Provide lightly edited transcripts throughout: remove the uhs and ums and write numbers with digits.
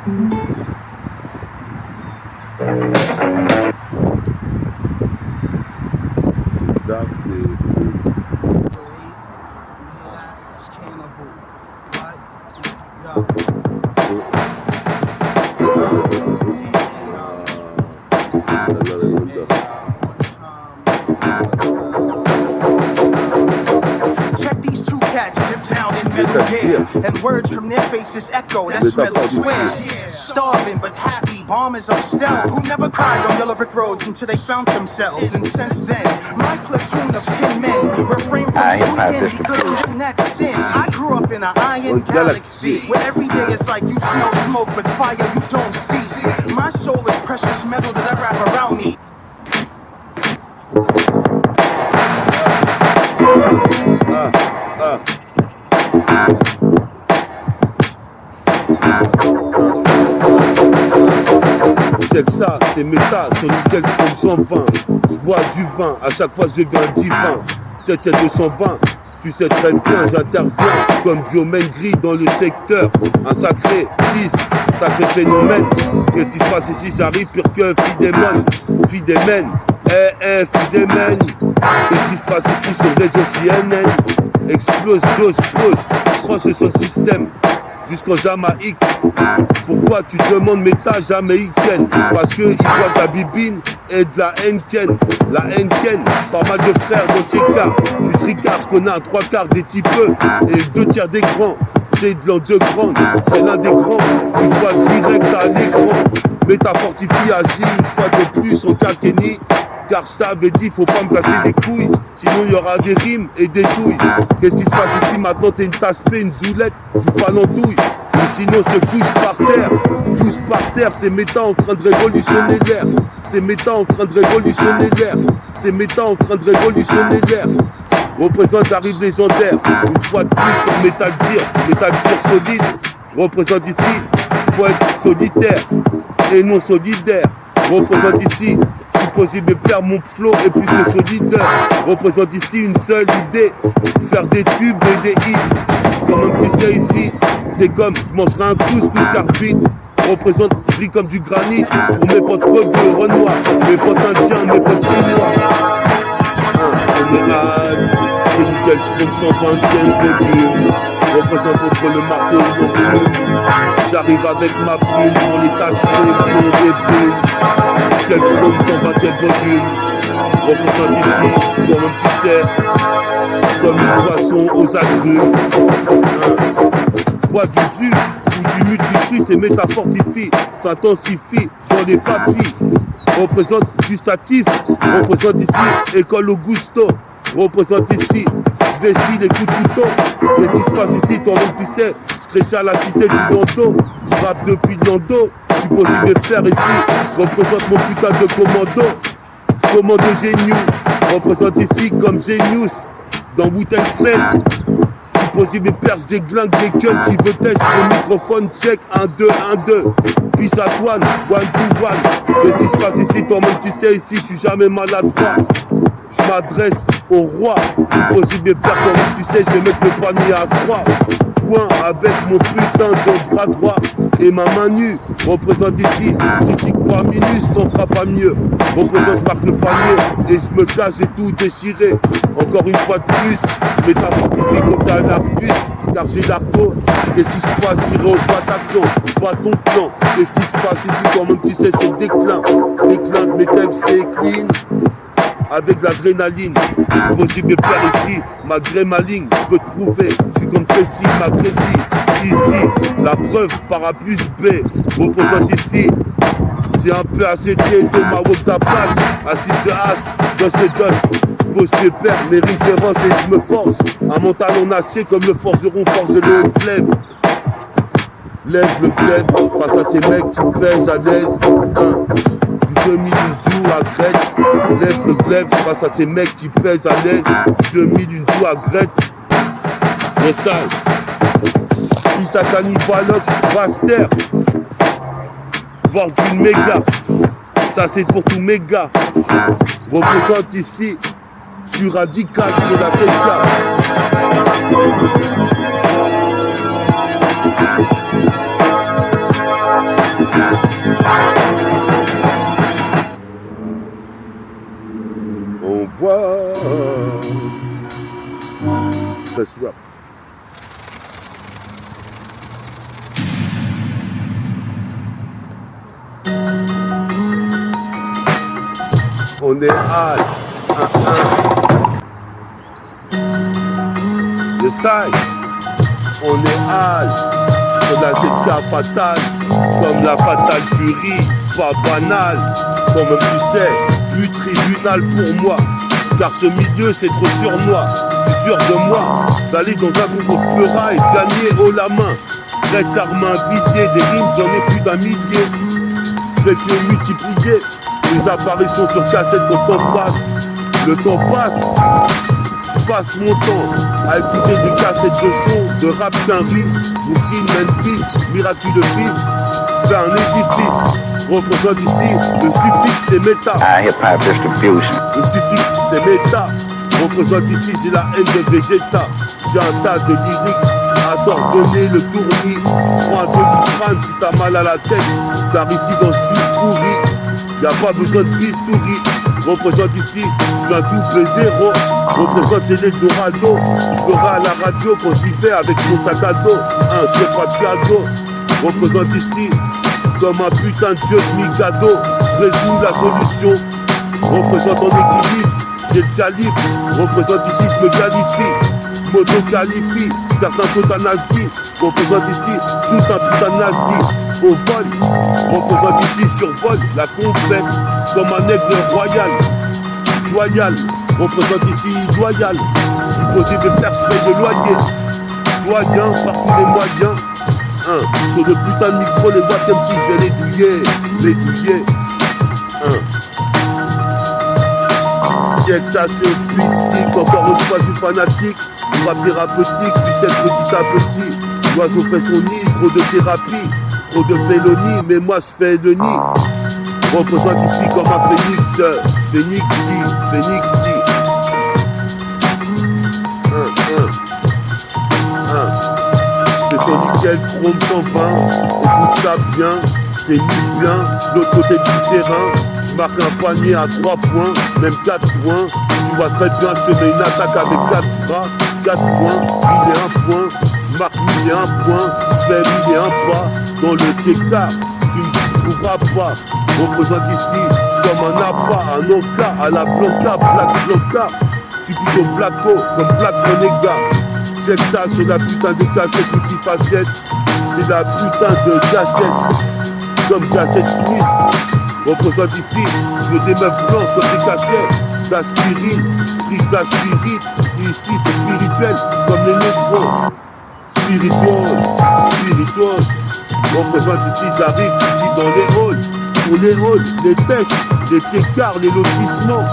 C'est dark, c'est fou. Check these two cats dip down in Metal Gear, and words from their faces echo. That's metal swear. Starving but happy, bombers of stealth who never cried on yellow brick roads until they found themselves. And since then, my platoon of 10 men refrained from speaking because of that sin. I grew up in an iron galaxy where every day is like you smell smoke but fire you don't see. My soul is precious metal that I wrap around me. Check ça, c'est méta, sur nickel chrome 120. Je bois du vin, à chaque fois je deviens divin. 77220, tu sais très bien, j'interviens comme biomène gris dans le secteur. Un sacré fils, sacré phénomène. Qu'est-ce qui se passe ici? J'arrive pire que Fidémon. Fidémène, Fidémène. Qu'est-ce qui se passe ici sur le réseau CNN? Explose, dose, pose, cross le son système. Jusqu'en Jamaïque. Pourquoi tu demandes méta jamaïcaine? Parce que il voit de la bibine et de la Henken. La Henken, pas mal de frères dans Tcheka. Je suis tricard, je connais un 3/4 des typeux et 2/3 des grands. C'est de l'an de grande, c'est l'un des grands. Tu te vois direct à l'écran. Méta fortifie agit une fois de plus en Kalkeni. Car je t'avais dit, faut pas me casser des couilles, sinon il y aura des rimes et des douilles. Qu'est-ce qui se passe ici maintenant? T'es une tasse-pée, une zoulette, joue pas l'andouille. Ou sinon se couche par terre, tous par terre, c'est méta en train de révolutionner l'air. C'est méta en train de révolutionner l'air. C'est méta en train de révolutionner l'air. Représente, j'arrive légendaire, une fois de plus sur Metal Gear solide. Représente ici, faut être solitaire et non solidaire. Représente ici, possible de perdre mon flow est plus que solidaire. Représente ici une seule idée, faire des tubes et des hits. Quand même tu sais ici, c'est comme je mangerai un couscous carbide. Représente gris comme du granit pour mes potes rebeux, renois, mes potes indiens, mes potes chinois. On est à c'est nickel chrome 120e volume. Représente entre le marteau et l'enclume. J'arrive avec ma plume pour les tasses blondes et brunes. Nickel chrome 120e volume. Représente ici, toi-même tu sais, comme une boisson aux agrumes. Bois du jus ou du multifruit, c'est métafortifie, s'intensifie dans les papilles. Représente gustatif, représente ici, école Augusto. Représente ici, je vais ski des coups de couteau. Qu'est-ce qui se passe ici, toi-même tu sais, je crèche à la cité du Lando. Je rappe depuis Lando, je suis possible de faire ici. Je représente mon putain de commando. Commando Genius, représente ici comme Genius dans Wu-Tang Clan. Je suis possible de perche des glingues, des gueules qui veut tester le microphone check 1, 2, 1, 2. Peace at one, 1, 2, 1. Qu'est-ce qui se passe ici, toi-même tu sais, ici je suis jamais maladroit. Je m'adresse au roi, je suis possible de perdre comme tu sais, je vais mettre le panier à 3 points avec mon putain de bras droit et ma main nue. Représente ici, critique pas minus, t'en feras pas mieux. Représente, je marque le panier et je me cache, j'ai tout déchiré. Encore une fois de plus, métafortifie comme t'as un arcus, car j'ai l'arco. Qu'est-ce qui se passe, j'irai au Bataclan, pas ton plan. Qu'est-ce qui se passe ici, toi-même tu sais, c'est le déclin. Déclin de mes textes décline. Avec l'adrénaline, je suis possible de perdre ici, malgré ma ligne, je peux trouver, je suis comme précis, malgré dit, ici, la preuve par A plus B, représente ici, c'est un peu ACT, Thomas Walk Tapache, assise de H, dos de dos, je pose mes paires, mes rimes féroces et je me force, un mental en acier comme le forgeron forge le glaive. Lève le glaive face à ces mecs qui pèsent à l'aise, du 2000 une zou à Gretz. Lève le glaive face à ces mecs qui pèsent à l'aise. Du 2000 une zou à Gretz. Les sales. Pisa Cannibalox, Baster. Voir d'une méga. Ça c'est pour tout méga. Représente ici. Je suis radical sur la 7K. On voit Stress Rap. On est high. Le side. On est high. Sur la ZK fatale. Comme la fatale furie. Pas banal. Quand même tu sais. Plus tribunal pour moi. Car ce milieu c'est trop surnois. Je suis sûr de moi. D'aller dans un groupe de pleura et gagner haut la main. Reds armes invidiées. Des rimes j'en ai plus d'un millier. Je vais que multiplier. Les apparitions sur cassette quand le temps passe. Le temps passe. Je passe mon temps à écouter des cassettes de son, de rap Quinry, Brooklyn, Memphis, miraculeux fils. C'est un édifice. Représente ici le suffixe c'est méta. Le suffixe c'est méta. Représente ici j'ai la haine de Vegeta. J'ai un tas de lyrics à t'ordonner le tournis. Prends un doliprane si t'as mal à la tête. Car ici dans ce bis pourri y'a pas besoin de bistouri. Représente ici, je un double zéro. Représente c'est l'Eldorado. Je l'aurai à la radio quand j'y vais avec mon sac à dos. Je fais pas de cadeau. Représente ici, comme un putain de dieu de Mikado. Je résous la solution. Représente en équilibre, j'ai le calibre. Représente ici, je me qualifie. Je m'auto-qualifie. Certains sont un nazi. Représente ici, shoot un putain de nazi. Au vol, représente ici survole la complète comme un aigle royal, joyal, représente ici loyal, supposé de perspective de loyer, doyen par tous les moyens, sur le putain de micro les boîtes comme si je vais les douiller, check ça c'est beat kick, encore une fois je suis fanatique, rap thérapeutique, tu sais petit à petit, l'oiseau fait son nid, trop de thérapie. Trop de félonie, mais moi je fais le nid. Représente ici comme un phénix. Phénixi. Le son nickel, chrome 120. Écoute ça bien, c'est nu bien. L'autre côté du terrain, je marque un panier à 3 points, même 4 points. Tu vois très bien, je te mets une attaque avec 4 bras. 4 points, 1001 points. Je marque 1001 points, je fais 1001 pas. Dans le TK, tu ne trouveras pas. Représente ici comme un appât, un onca à la blanca, plaque blanca. Je suis plutôt placo, comme plaque renégat. Check ça sur la putain de cassette multifacette. C'est la putain de cachette, comme cachette Smith. Représente ici, je veux des meufs blanches comme des cachettes. D'aspirine, spritz aspirite. Ici c'est spirituel, comme les négros. Spiritual. Représente ici, j'arrive ici dans les halls. Pour les halls, les tests, les tchécards, les lotissements.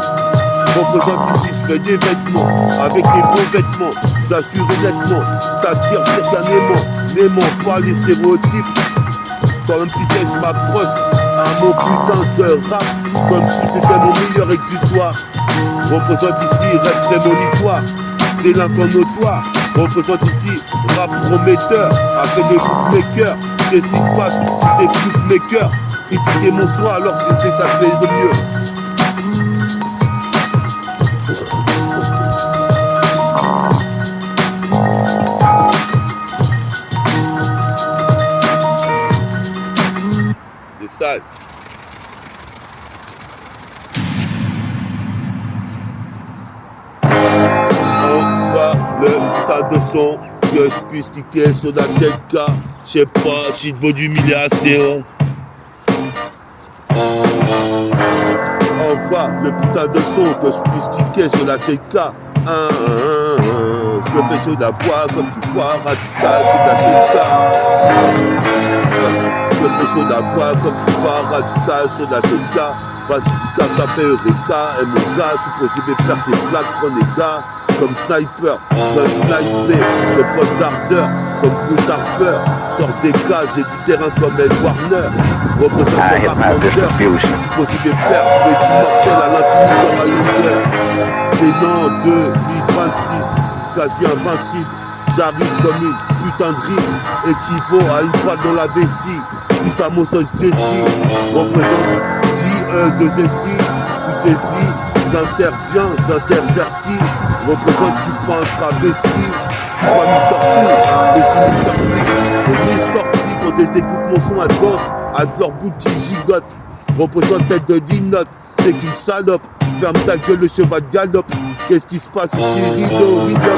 Représente ici, je fais des vêtements, avec des beaux vêtements, j'assure nettement, c'est-à-dire pire qu'un aimant, pas les stéréotypes. Quand même tu sais, je m'accroche à mon putain de rap, comme si c'était mon meilleur exutoire. Représente ici, rêve prémonitoire, délinquant notoire. Représente ici, rap prometteur, appelle les bookmakers. Qu'est-ce qui se passe? Tu sais, bookmaker, critiquer mon soin alors c'est ça que j'ai de mieux. De sale. On va le tas de son que je puisse cliquer sur la ZK. Je sais pas si le volume il est assez haut. On voit le putain de son que je puisse cliquer sur la ZK. Je fais sur la voix comme tu vois, radical sur la ZK. Je fais sur la voix comme tu vois, radical sur la ZK. Radical ça fait Eureka, et mon gars, supposé me faire ses plaques renégat. Comme sniper, je veux sniper, je preuve d'ardeur, comme Bruce Harper, sort des cases, j'ai du terrain comme Ed Warner, représente comme Mark Anders, supposé mes pères, je vais être immortel à l'infini comme Highlander. C'est non 2026, quasi invincible, j'arrive comme une putain de rime, équivaut à une balle dans la vessie, puis à mon sauce Jessie, représente si, 2 SI, tu sais si. j'interviens, j'intervertis. Représente, je suis pas un travesti. Je suis pas Mister Tour, mais je suis Mister T. Et Mister T, quand ils écoutent mon son à danse, avec leur bout qui gigote. Représente tête de dinote, t'es qu'une salope. Ferme ta gueule, le cheval galope. Qu'est-ce qui se passe ici? Rideau, rideau.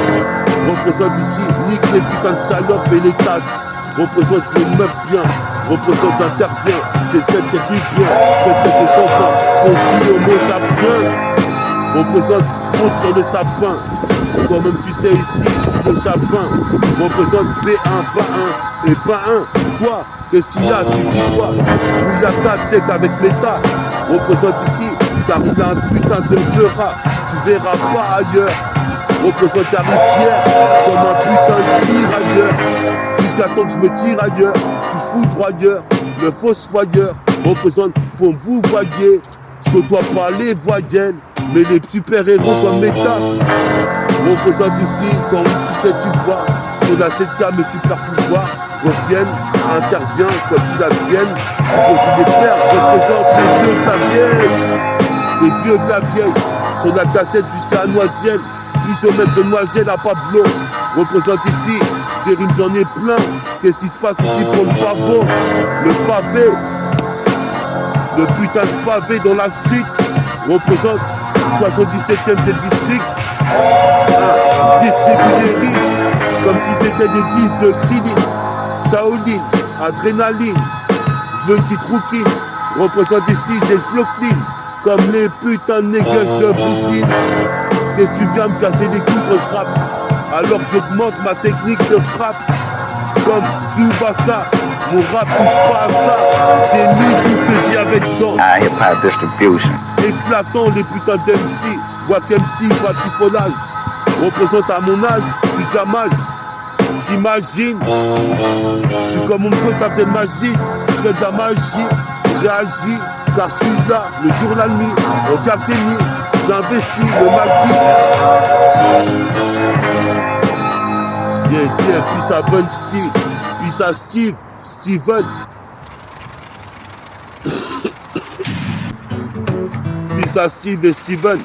Représente ici, nique les putains de salopes et les tasses. Représente, je veux une meuf bien. Représente, j'interviens. J'ai 7 nuits bien. 7 de son pain. Fonky, homo sapien. Représente, je monte sur le sapin. Toi-même tu sais ici, je suis le chapin. Représente B1, pas 1 et pas 1. Quoi? Qu'est-ce qu'il y a? Tu dis quoi? Bouyaka, check avec méta. Représente ici, car il a un putain de pleura. Tu verras pas ailleurs. Représente, j'arrive fier, comme un putain de tirailleur. Jusqu'à temps que je me tire ailleurs. Je suis foudroyeur, le fossoyeur. Représente, faut vous voyez. Je côtoie pas les voyelles, mais les super-héros comme méta. Représente ici, quand tu sais, tu vois. Sur la 7K, mes super pouvoirs reviennent, interviennent, quoi qu'il advienne. Je suis posé des pères, je représente les vieux de la vieille. Les vieux de la vieille, sur la cassette jusqu'à Noisiel. Puis au mec de Noisiel à Pablo. Représente ici, des rimes j'en ai plein. Qu'est-ce qui se passe ici pour le pavot? Le pavé, le putain de pavé dans la street. Représente 77ème, c'est le district. Je distribue des rimes comme si c'était des disques de Krillin, Shaolin, Adrénaline. Je veux une petite rouquine. Représente ici, j'ai le flow clean, comme les putains de niggas de Brooklyn. Qu'est-ce que tu viens me casser les couilles quand je rappe? Alors que j'augmente ma technique de frappe. Comme Tsubasa, mon rap touche pas à ça. J'ai mis tout ce que j'y avais dedans. Hip-hop distribution. Éclatant les putains d'MC. Boîte MC, batifolage. Représente à mon âge, je suis déjà mage. T'imagines? Je suis comme mon monsieur s'appelle magie. Je fais de la magie, réagis. Car je suis là, le jour, la nuit. Regarde tes nids, j'investis le maquis. Yeah, puis à Von Steve, puis à Steven. Puis à Steve et Steven.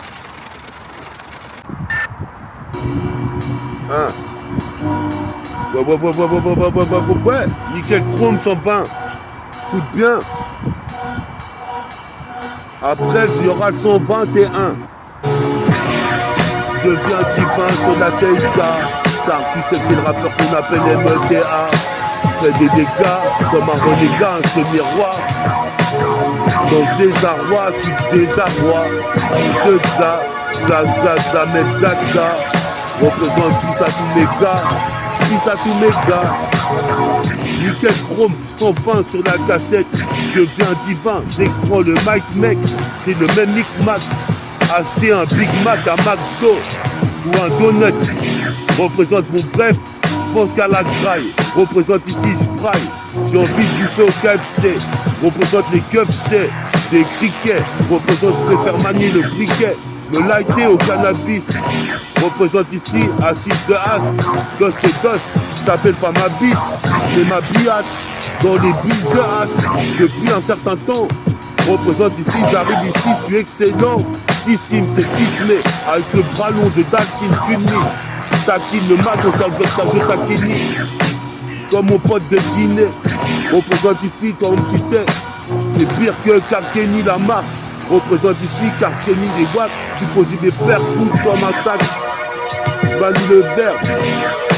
Hein? Ouais, nickel chrome 120. Coûte bien. Après, il y aura le 121. Je deviens divin sur la 5K. Car tu sais que c'est le rappeur qu'on appelle META. Fait des dégâts comme un renégat, un semi-roi. Dans ce désarroi, je suis déjà roi. Fils de Dja, met Djaka. Représente plus à tous mes gars. Plus à tous mes gars. Nickel chrome 120 sur la cassette. Je viens divin, j'exprends le mic mec. C'est le même micmac. Acheter un Big Mac à McDo ou un Donuts. Représente mon bref, je pense qu'à la graille. Représente ici, je braille. J'ai envie de bouffer au KFC. Représente les KFC, des criquets. Représente, je préfère manier le briquet. Me lighter au cannabis. Représente ici, assise de as. Ghost et ghost, je t'appelle pas ma biche, mais ma biatch. Dans les bises de as, depuis un certain temps. Représente ici, j'arrive ici, je suis excellent. Tissime, c'est tismé, avec le bras long de Dalshin, qu'une mine. Tatine, le mag, on s'enlève ça, je taquini. Comme mon pote de dîner. Représente ici, toi-même tu sais, c'est pire que Karkeni, la marque. Représente ici, Karkeni, les watts. J'ai posé mes pères coudes comme un sax. Je manie le verbe,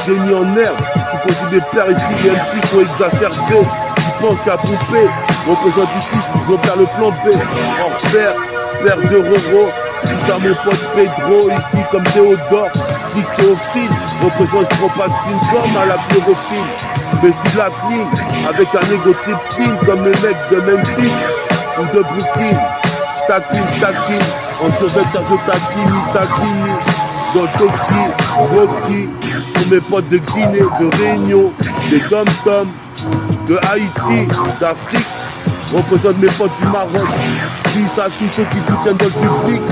génie en herbe. J'ai posé mes pères ici, les MC sont exacerbés. Ils pensent qu'à pomper. Représente ici, je repère le plan B. Hors père, père de Roro. Puis à mon pote Pedro, ici comme Théodore. Dictophile, représente, je prends pas de symptômes à la chlorophylle. Mais je suis la clean, avec un ego trip clean comme les mecs de Memphis ou de Brooklyn. Statine, en survêt, Sergio Tacchini. Dans le Toki, Rocky, tous mes potes de Guinée, de Réunion, des Dom-Tom, de Haïti, d'Afrique. Représente mes potes du Maroc. Peace à tous ceux qui soutiennent dans le public.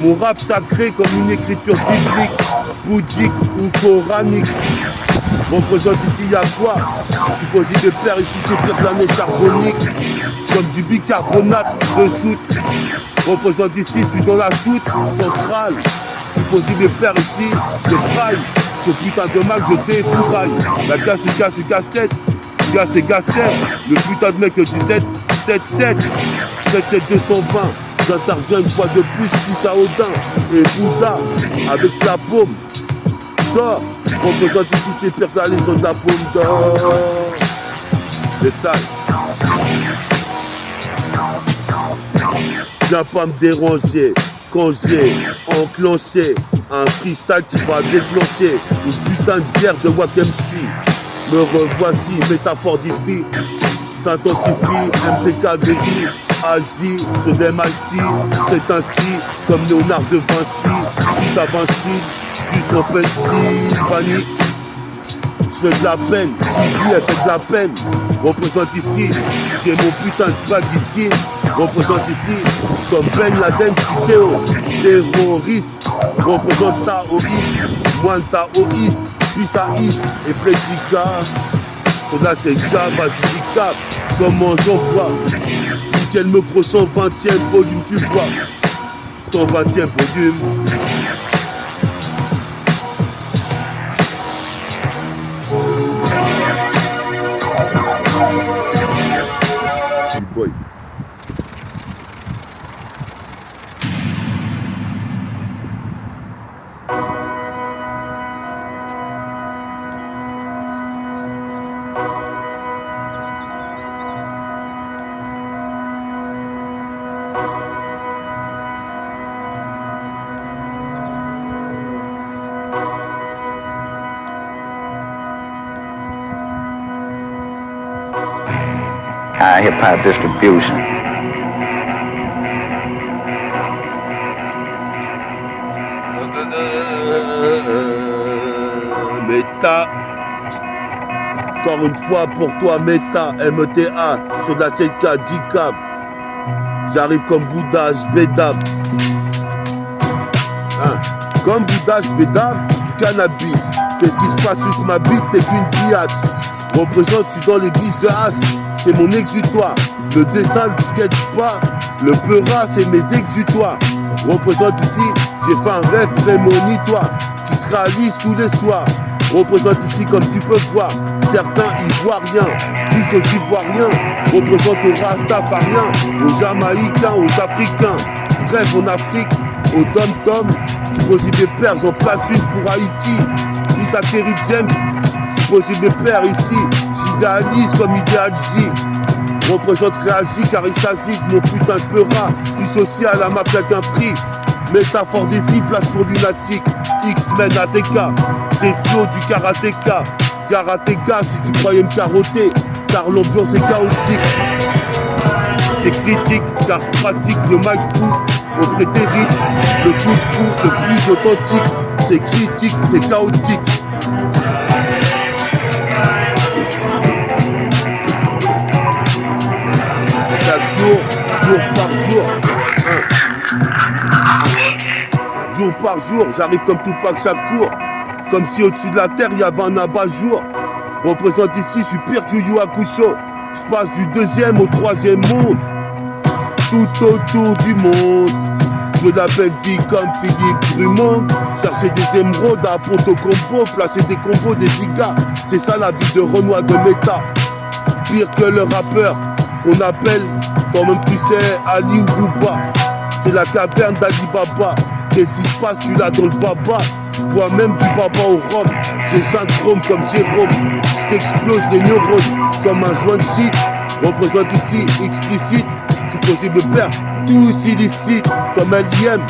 Mon rap sacré comme une écriture biblique, bouddhique ou coranique. Représente ici, y'a quoi? Supposé de père ici, c'est pire que l'année charbonique. Comme du bicarbonate de soute. Représente ici, je suis dans la soute centrale. Supposé de père ici, je braille. Ce putain de Mac, je défouraille. La gaz, c'est gaz, c'est cassette. Gaz, c'est gassette. Le putain de mec, 17, 7-7. 7-7 220. J'interviens une fois de plus à Odin et Bouddha avec la paume d'or. Représente ici, c'est pire que la légende de la paume d'or. Les salles. Viens pas me déranger quand j'ai enclenché un freestyle qui va déclencher une putain de guerre de Wack MC. Me revoici, métaphore d'IFI, s'intensifie, MTKBI, agit sur des massifs, c'est ainsi comme Léonard de Vinci, puis ça Vinci, jusqu'en Pennsylvanie. Je fais de la peine, Sylvie elle fait de la peine. Représente ici, j'ai mon putain de baguette. Représente ici, comme Ben Laden, Chitéo, terroriste. Représente Taoïs, moine Taoïs, Pissaïs et Fredika. Son là c'est Gab, Basilica, comment j'envoie. Nickel Micro 120e volume, tu vois. 120e volume. Boy. Hip hop distribution. Méta. Encore une fois pour toi, Méta, META, sur la CK, Dicab. J'arrive comme Bouddha, j'bédave. Hein. Comme Bouddha, j'bédave du cannabis. Qu'est-ce qui se passe sur ma bite? T'es qu'une biatch. Représente, je suis dans l'église de As. C'est mon exutoire. Le dessin, le biscuit pas. Le peura, c'est mes exutoires. Représente ici, j'ai fait un rêve prémonitoire qui se réalise tous les soirs. Représente ici, comme tu peux voir, certains ivoiriens, plus aux ivoiriens. Représente aux rastafariens, aux jamaïcains, aux africains. Bref, en Afrique, aux dom-tom. Supposé des pères, j'en place une pour Haïti. Puis à Terry James. Supposé mes pères ici, j'idéalise comme idéal J. Représente réagit car il s'agit de mon putain de peura. Puis aussi à la mafia qu'un prix. Métaphore des filles, place pour lunatique. X-Men ATK, c'est le flow du karatéka. Karatéka si tu croyais me carotter, car l'ambiance est chaotique. C'est critique car je pratique le mic fou au prétérite. Le coup de fou le plus authentique. C'est critique, c'est chaotique. Jour par jour, jour par jour, j'arrive comme Tupac Shakur. Comme si au-dessus de la terre il y avait un abat-jour. Représente ici, je suis pire que Yu Yu Hakusho. Je passe du deuxième au troisième monde. Tout autour du monde. Je la belle vie comme Philippe Drummond. Chercher des émeraudes à Ponto Combo. Placer des combos, des gigas. C'est ça la vie de Renoir de Méta. Pire que le rappeur qu'on appelle, toi-même tu sais, Ali ou Bouba. C'est la caverne d'Ali Baba. Qu'est-ce qui se passe, tu l'as dans le baba. Je bois même du baba au rhum. J'ai syndrome comme Jérôme. Je t'explose les neurones comme un joint de shit. Représente ici, explicite. Supposé de père, tous illicites comme LIM.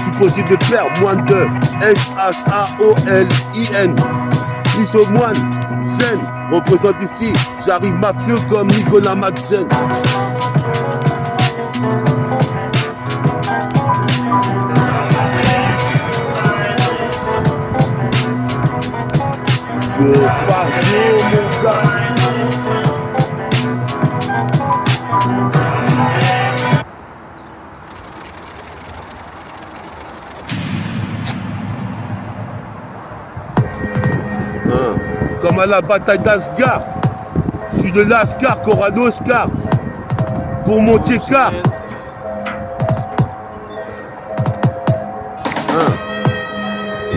Supposé de père, moins de SHAOLIN. Plus au moine, zen. Représente ici, j'arrive mafieux comme Nicolas Madsen. Jour par jour, mon gars. comme à la bataille d'Asgard. Je suis de Lascar qui aura l'Oscar pour mon Tchekar.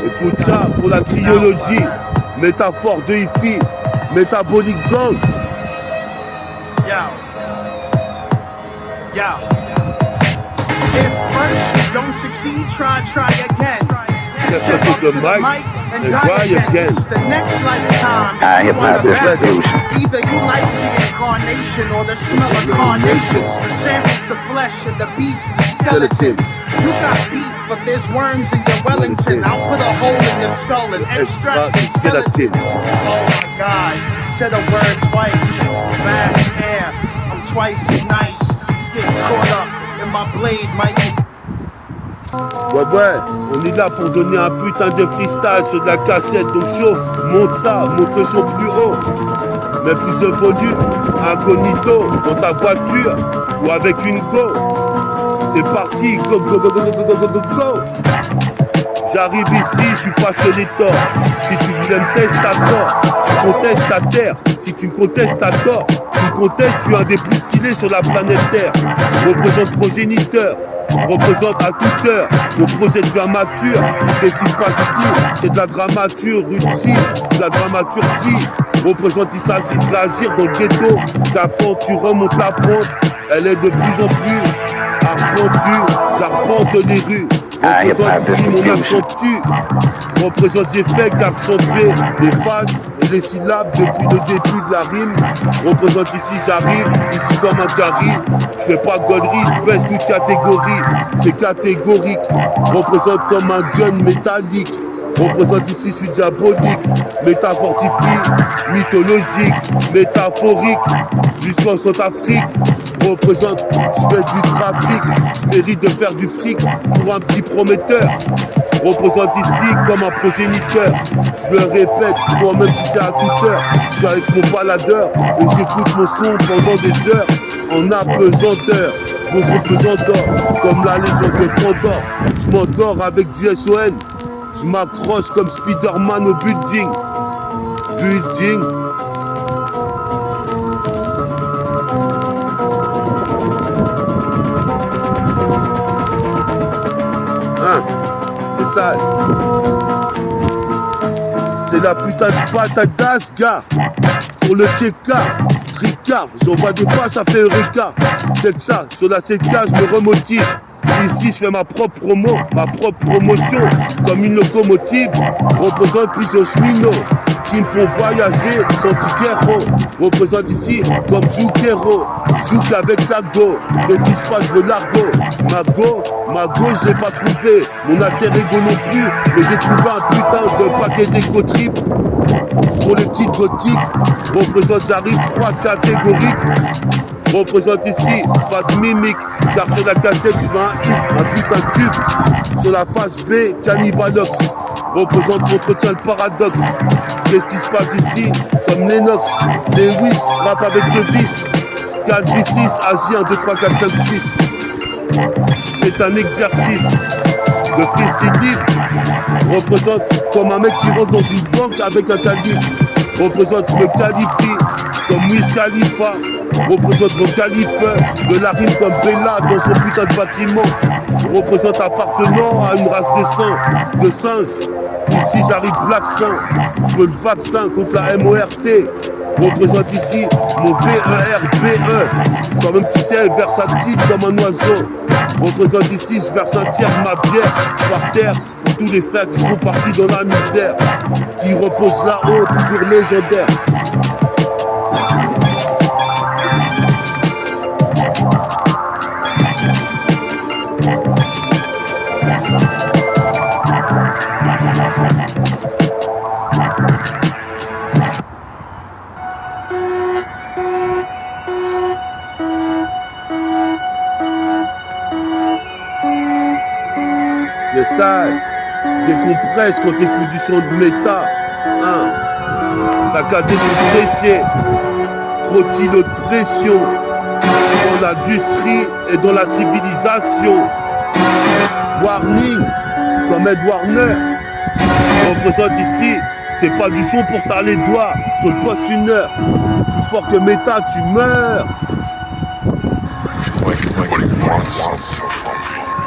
Écoute ça pour la trilogie. Métaphore de Hi-Fi, Métabolique Gang. Yo. If first you don't succeed, try again. Step up to the mic and die again. This is the next lifetime. Hip hop distribution. Either you like the incarnation or the smell of carnations. The samples, the flesh, and the beats, the skeleton. You got beef, but there's worms in your Wellington. I'll put a hole in your skull and extract the skeleton. Oh my God, said a word twice. Fast air, I'm twice as nice. Get caught up in my blade, Mikey. Ouais, on est là pour donner un putain de freestyle sur de la cassette. Donc chauffe, monte ça, monte le son plus haut. Mets plus de volume, incognito, dans ta voiture ou avec une go. C'est parti, go, go, go, go, go, go, go, go, go. J'arrive ici, je suis pas Skeletor. Si tu voulais me tester à tort, tu contestes ta terre. Si tu me contestes à tort, tu me contestes, je suis un des plus stylés sur la planète Terre. Représente progéniteur, représente à toute heure. Mon projet devient mature. Qu'est-ce qui se passe ici? C'est de la dramaturgie, de la dramaturgie. Représente, il s'agit d'agir dans le ghetto. Car quand tu remontes la pente, elle est de plus en plus arpentue. J'arpente les rues. Représente ici mon accentue. Représente, j'ai fait qu'accentuer les phases et les syllabes depuis le début de la rime. Représente ici, j'arrive, ici comme un carré. Je fais pas gaulerie, je baisse toute catégorie. C'est catégorique. Représente comme un gun métallique. Représente ici, je suis diabolique. Métafortifie, mythologique, métaphorique. Jusqu'en Centrafrique. Représente, je fais du trafic. Je mérite de faire du fric pour un petit prometteur. Représente ici comme un progéniteur. Je le répète, toi-même tu sais à toute heure. Je suis avec mon baladeur et j'écoute mon son pendant des heures en apesanteur. Grosse représentants comme la légende de Pandore. Je m'endors avec du SON. Je m'accroche comme Spider-Man au building. Building. C'est ça. C'est la putain de bataille d'Asgard. Pour le Tchekar, Tricard, j'en vois des fois ça fait Eureka. C'est que ça, sur la 7K je me remotive. Ici je fais ma propre promo, ma propre promotion. Comme une locomotive, représente plus au cheminot. Qui me font voyager sans tiquero. Représente ici comme Zoukero. Zouk avec la go. Qu'est-ce qui se passe, je veux l'argot. Ma go je l'ai pas trouvé. Mon alter ego non plus. Mais j'ai trouvé un putain de paquet d'égo trip. Pour les petites gothiques. Représente, j'arrive, phrase catégorique. Représente ici, pas de mimique. Car sur la cassette je veux un hit, un putain de tube. Sur la face B, Cannibalox. Représente, entretient le paradoxe. Qu'est-ce qui se passe ici? Comme Lennox, Lewis, rap avec deux vis. 4 V6, agit 1, 2, 3, 4, 5, 6. C'est un exercice de freestyle libre. Représente comme un mec qui rentre dans une banque avec un calibre. Représente, je me qualifie comme Wiz Khalifa. Représente mon calife de la rime comme Bella dans son putain de bâtiment. Représente appartenant à une race de singes. Ici j'arrive Black Saint, je veux le vaccin contre la MORT. Représente ici mon V1RBE. Quand même tu sais, versatile comme un oiseau. Représente ici, je verse un tiers de ma bière par terre pour tous les frères qui sont partis dans la misère. Qui reposent là-haut, toujours légendaire. Les salles décompresse quand t'écoutes du son de méta. Hein. T'as qu'à décompresser. Trop de kilos de pression dans l'industrie et dans la civilisation. Warning, comme Ed Warner, représente ici C'est pas du son pour ça les doigts. Sur le poste 1 heure. Plus fort que méta, tu meurs.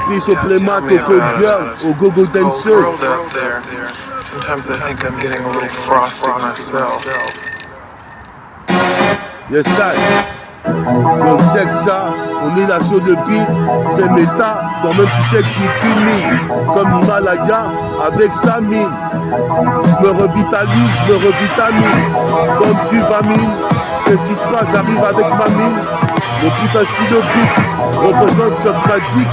Peace au playmat, au code girl, au go-go danceuse. Sometimes I think I'm getting a little frosty myself. Yes, sir. Donc check ça, on est là sur le beat, c'est méta, toi-même tu sais qui culmine, comme l'Himalaya avec sa mine. Je me revitalise, je me revitamine, comme tu vamines. Qu'est-ce qui se passe, j'arrive avec ma mine. Mon putain si le beat représente ce pratique.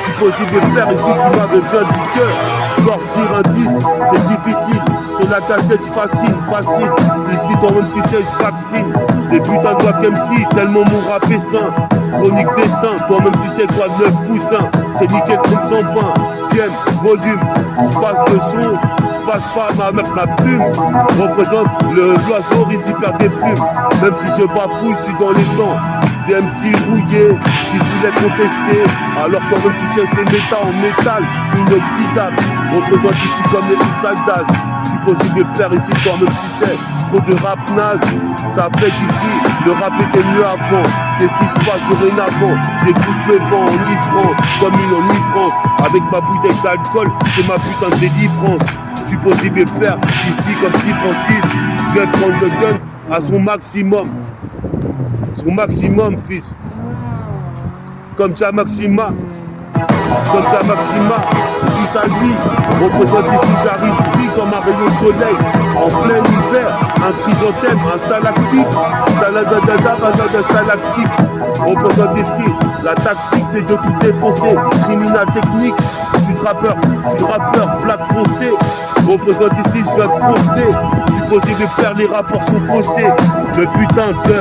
Si possible de faire ici tu m'avais bien dit que sortir un disque c'est difficile. Sur la cassette facile, facile. Ici toi-même tu sais je vaccine. Les putains de doigts MC, tellement mon rap est sain. Chronique des seins, toi-même tu sais quoi, 9 coussins. C'est nickel comme 120, tienne, volume. Je passe le son, je passe pas ma plume. Représente l'oiseau récipient des plumes. Même si je bafouille, je suis dans les temps. Des MC rouillés qui voulaient contester. Alors toi-même tu sais c'est méta en métal, inoxydable. Représente ici comme les Insiders. Si possible de faire ici toi-même tu sais. Trop de rap naze, ça fait qu'ici le rap était mieux avant. Qu'est-ce qui se passe dorénavant? J'écoute le vent enivrant, comme une enivrance. Avec ma bouteille d'alcool, c'est ma putain de délivrance. Si possible de faire ici comme si Francis, je vais prendre le gun à son maximum. Son maximum, fils. Comme ça, Maxima. Comme ça, Maxima. Fils à lui. Représente ici, j'arrive pris comme un rayon de soleil. En plein hiver, un chrysanthème, un stalactite. Banana stalactique. Représente ici. La tactique, c'est de tout défoncer. Criminal technique. Je suis rappeur, black foncé. Représente ici, je viens de fronter. Supposé de faire les rapports sont faussés. Le putain de.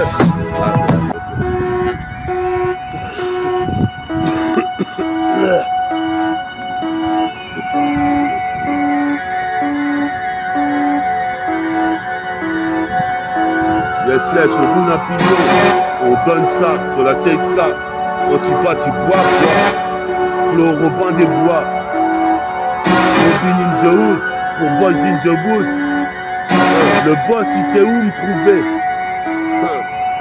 Yes, on roule un pignon, on donne ça sur la CK. Antipati bois, Flo Robin des bois. Robin in the hood, pour Boys in the wood. Le boss il sait où me trouver.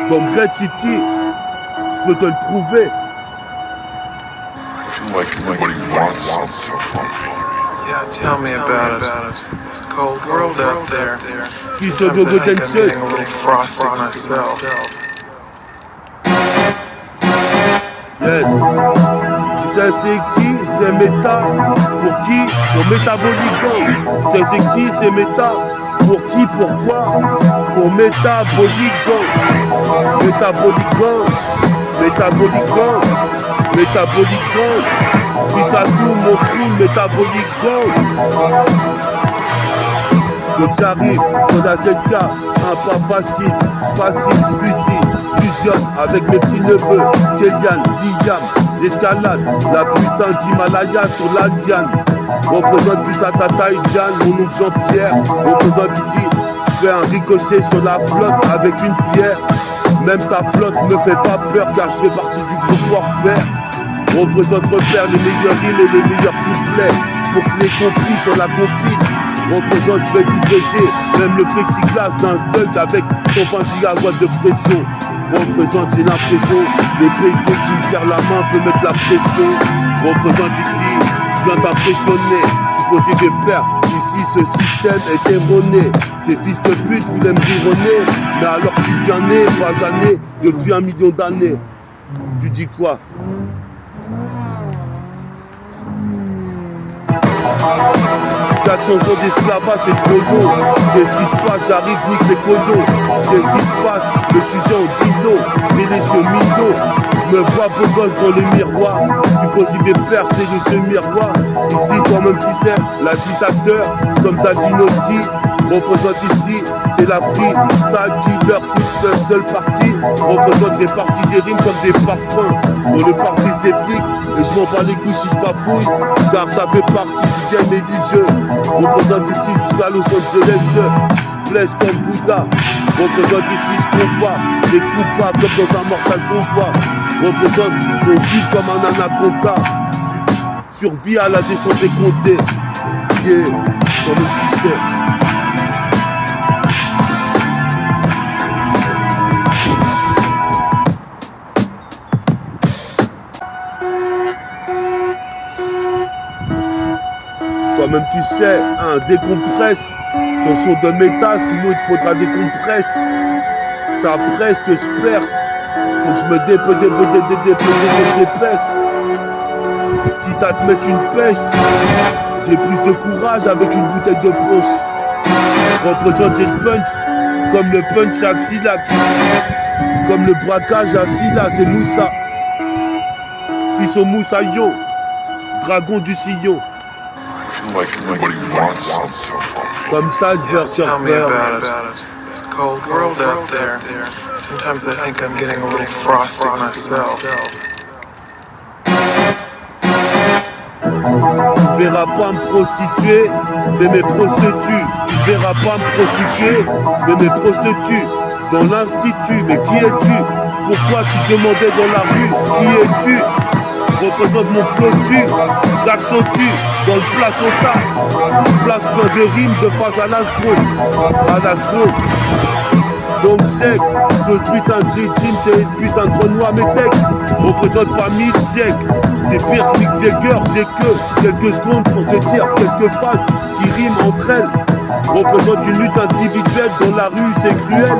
Dans Great City, je peux te le prouver. Yeah, tell me about it. It's a cold world out there. Peace au go-go danceuse. I'm getting a little frosty myself. Yes. Tu sais c'est qui? C'est méta. Pour qui? Pour Métabolique. Tu sais c'est qui? C'est méta. Pour qui? Pourquoi? Pour Métabolique. Métabolique. Puis ça tout mon crew, Métabolique. Donc j'arrive sur la ZK, un pas facile, je fusionne avec mes petits neveux, Kélian, Liam, j'escalade la putain d'Himalaya sur la liane. Représente plus à ta taille, Diane, mon oncle Jean-Pierre, représente ici, je fais un ricochet sur la flotte avec une pierre. Même ta flotte me fait pas peur car je fais partie du groupe Warpère. Représente repère les meilleurs rimes et les meilleurs couplets. Pour que les compris sur la compile. Représente, je vais tout baiser. Même le plexiglas d'un bug avec son 20 gigawatts de pression. Représente, j'ai l'impression. Les PD qui me serrent la main veulent mettre la pression. Représente ici, je viens t'impressionner. Supposé de perdre. Ici, ce système est erroné. Ces fils de pute voulaient me rironner. Mais alors, je suis bien né, pas né, depuis 1 million d'années. Tu dis quoi? « 400 ans d'esclavage, c'est trop long. Qu'est-ce qui se passe? J'arrive, nique les colons. Qu'est-ce qui se passe? Le sujet en dit non. J'ai les yeux minots. Je me vois beau gosse dans le miroir. Je suis possible de percer de ce miroir. Ici, toi-même, tu sais, la dictateur, comme t'as dit Naughty. Représente ici, c'est la free style dealer, seule partie. Représente répartie des rimes comme des parfums. Dans le pare-brise des flics, et je m'en bats les couilles si je bafouille, car ça fait partie du game et du jeu. Représente ici jusqu'à Los Angeles, je blesse comme Bouddha. Représente ici, je combat, les coups pas comme dans un Mortal Kombat. Représente, on dit comme un anaconda. Survie à la descente des comtés. Yeah, comme tu sais. Toi-même tu sais, décompresse. Son son de méta, sinon il te faudra des compresses. Ça presse que je perce. Faut que je me dépêche. Quitte à te mettre une pêche. J'ai plus de courage avec une bouteille de poche. Représente j'ai le punch. Comme le punch à Xilac. Comme le braquage à Silla, c'est Moussa. Puis son Moussaillon. Dragon du sillon. Comme ça, le verre Tell me surfeur. about it. It's a cold world out there. Sometimes I think I'm getting a little frosty myself. Tu verras pas me prostituer, mais mes prostitues. Tu verras pas me prostituer, mais mes prostitues. Dans l'institut, mais qui es-tu? Pourquoi tu demandais dans la rue? Qui es-tu? Représente mon flottu, j'accentue dans le place au tas. Place plein de rimes de phase à l'astro. Donc check, ce putain de rythme, c'est une putain de Renoir Métèque. Représente pas Mick Jack, c'est pire que Mick Jagger. J'ai que quelques secondes pour te dire quelques phrases qui riment entre elles. Représente une lutte individuelle dans la rue, c'est cruel.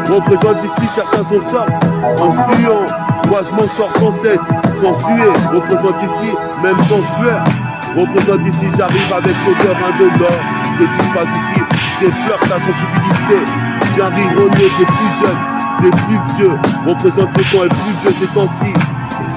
Représente ici certains s'en sortent en suant. Moi je m'en sors sans cesse, sans suer. Représente ici, même sans sueur. Représente ici, j'arrive avec l'odeur indolore. Qu'est-ce qui se passe ici? C'est fleur ta sensibilité. Viens rironner des plus jeunes, des plus vieux. Représente le temps est plus vieux ces temps-ci.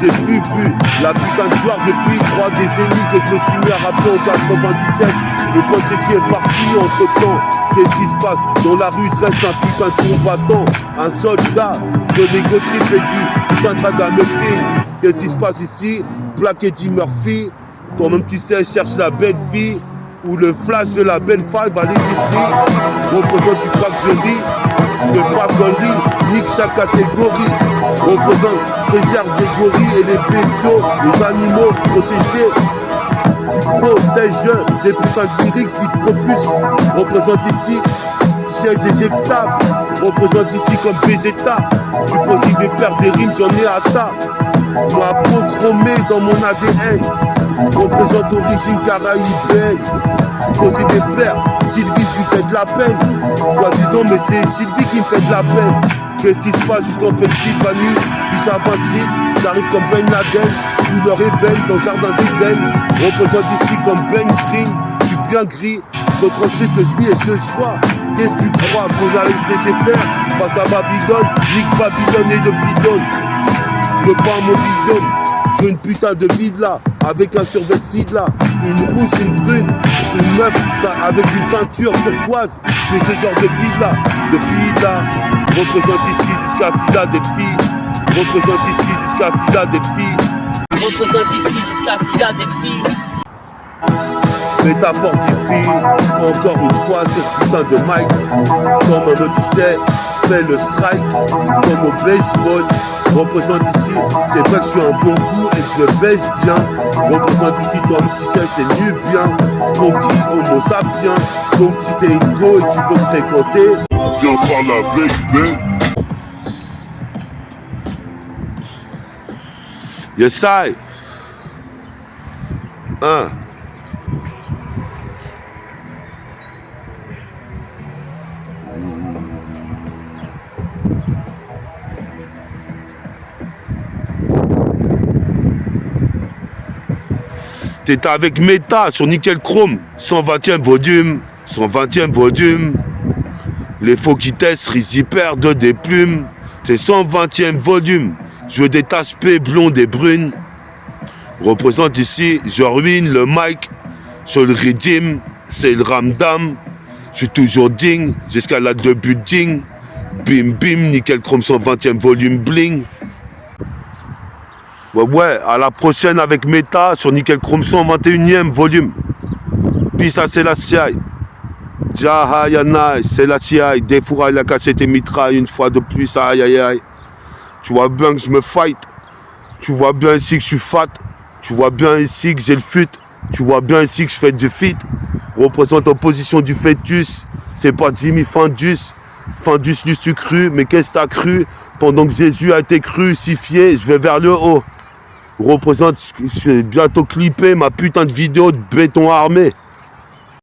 J'ai plus vu la putain de gloire depuis 3 décennies que je me suis mis à rapper en 97. Le pote ici est parti entre temps. Qu'est-ce qui se passe? Dans la rue je reste un putain de combattant. Un soldat de l'ego trip et du putain de ragamuffin. Qu'est-ce qui se passe ici? Black Eddie Murphy. Toi-même tu sais, cherche la belle fille. Ou le flash de la belle five à l'épicerie. Représente, tu crois que je ris? Je fais pas connerie, nique chaque catégorie. Représente, préserve les gorilles et les bestiaux, les animaux protégés. Tu protèges des putains de lyrics qui te propulsent. Représente ici, chaise éjectable. Représente ici comme Vegeta. Je suis possible de perdre des rimes, j'en ai à tas. Moi, prochromé dans mon ADN. Représente origine caraïbène. Je suis possible de perdre. Sylvie, je lui fais de la peine. Soi-disant, mais c'est Sylvie qui me fait de la peine. Qu'est-ce qui se passe jusqu'en Pennsylvanie? Puis ça vacille, j'arrive comme Ben Laden. Couleur ébène dans le jardin d'Éden. Représente ici comme Ben Green. Je suis bien gris. Je retranscris ce que je vis et ce que je vois. Qu'est-ce que tu crois? Faut que j'arrive se laisser faire. Face à Babylone, nique Babylone et le bidon. Je veux pas mon bidon. Je veux une putain de vide là, avec un survêt de là, une rousse, une brune, une meuf avec une peinture turquoise. J'ai ce genre de fille là, représente ici jusqu'à Philadelphie, représente ici jusqu'à Philadelphie, représente ici jusqu'à Philadelphie. Métaphore fortifie, encore une fois sur ce putain de mic. Comme tu sais, fais le strike, comme au baseball. Représente ici, c'est vrai que je suis un bon coup et que je baisse bien. Représente ici, toi tu sais, c'est nubien. Funky, homo sapiens. Donc si t'es une go et tu veux fréquenter, viens par la baby. Yes I. T'es avec Meta sur Nickel Chrome, 120e volume, 120e volume. Les faux qui testent risquent d'y perdre des plumes. C'est 120e volume, je veux des taches P blondes et brunes. Représente ici, je ruine le mic. Sur le rythme, c'est le ramdam. Je suis toujours digne, j'escalade de building. Bim bim, Nickel Chrome 120e volume bling. Ouais, à la prochaine avec Meta sur Nickel Chrome 121e volume. Puis ça c'est la CI. Jahayanai, c'est la CI. Des fourrailles, la cassette et mitraille une fois de plus, aïe aïe aïe. Tu vois bien que je me fight. Tu vois bien ici que je suis fat. Tu vois bien ici que j'ai le fut. Tu vois bien ici que je fais du fit. Représente en position du fœtus. C'est pas Jimmy Findus. Findus l'eus-tu cru, mais qu'est-ce que t'as cru? Pendant que Jésus a été crucifié, je vais vers le haut. Représente, je vais bientôt clipper ma putain de vidéo de béton armé.